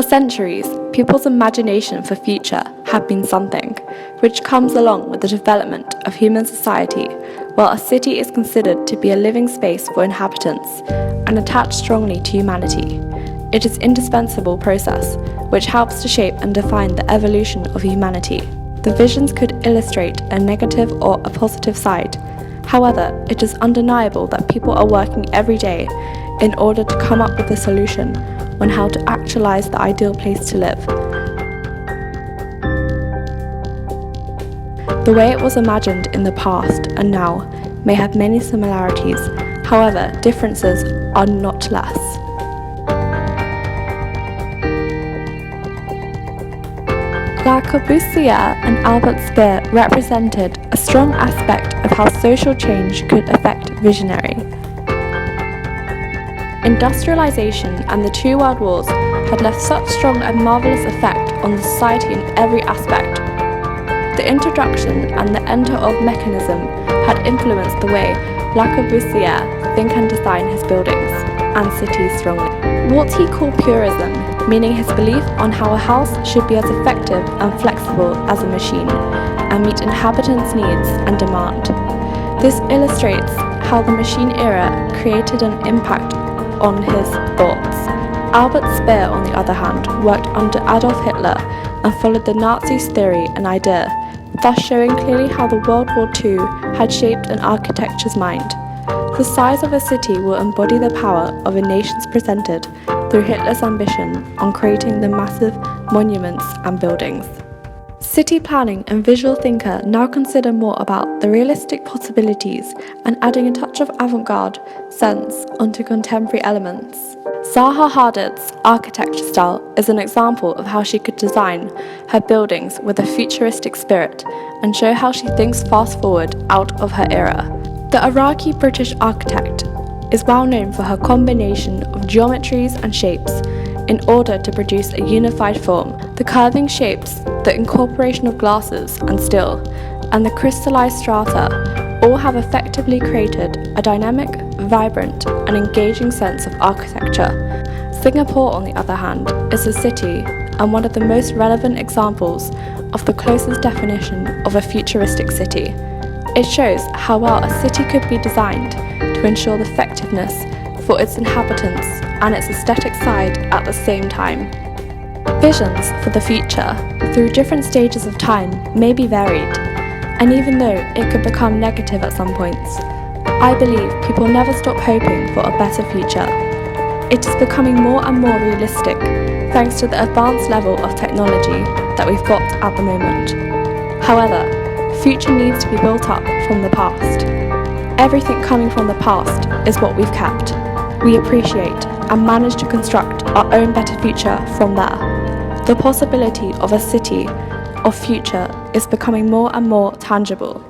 centuries, people's imagination for future have been something, which comes along with the development of human society, while a city is considered to be a living space for inhabitants and attached strongly to humanity. It is an indispensable process, which helps to shape and define the evolution of humanity. The visions could illustrate a negative or a positive side. However, it is undeniable that people are working every day in order to come up with a solution on how to actualize the ideal place to live. The way it was imagined in the past and now may have many similarities, however, differences are not less. Le Corbusier and Albert Speer represented a strong aspect of how social change could affect visionary. Industrialization and the two world wars had left such strong and marvelous effect on the society in every aspect. The introduction and the enter of mechanism had influenced the way Le Corbusier think and design his buildings and cities strongly. What he called purism, meaning his belief on how a house should be as effective and flexible as a machine and meet inhabitants' needs and demand. This illustrates how the machine era created an impact on his thoughts. Albert Speer, on the other hand, worked under Adolf Hitler and followed the Nazis' theory and idea, thus showing clearly how the World War II had shaped an architecture's mind. The size of a city will embody the power of a nation's presented through Hitler's ambition on creating the massive monuments and buildings. City planning and visual thinker now consider more about the realistic possibilities and adding a touch of avant-garde sense onto contemporary elements. Zaha Hadid's architecture style is an example of how she could design her buildings with a futuristic spirit and show how she thinks fast forward out of her era. The Iraqi-British architect is well known for her combination of geometries and shapes in order to produce a unified form. The curving shapes, the incorporation of glasses and steel, and the crystallized strata all have effectively created a dynamic, vibrant, and engaging sense of architecture. Singapore, on the other hand, is a city and one of the most relevant examples of the closest definition of a futuristic city. It shows how well a city could be designed to ensure the effectiveness for its inhabitants and its aesthetic side at the same time. Visions for the future, through different stages of time, may be varied, and even though it could become negative at some points, I believe people never stop hoping for a better future. It is becoming more and more realistic thanks to the advanced level of technology that we've got at the moment. However, future needs to be built up from the past. Everything coming from the past is what we've kept. We appreciate and manage to construct our own better future from there. The possibility of a city of future is becoming more and more tangible.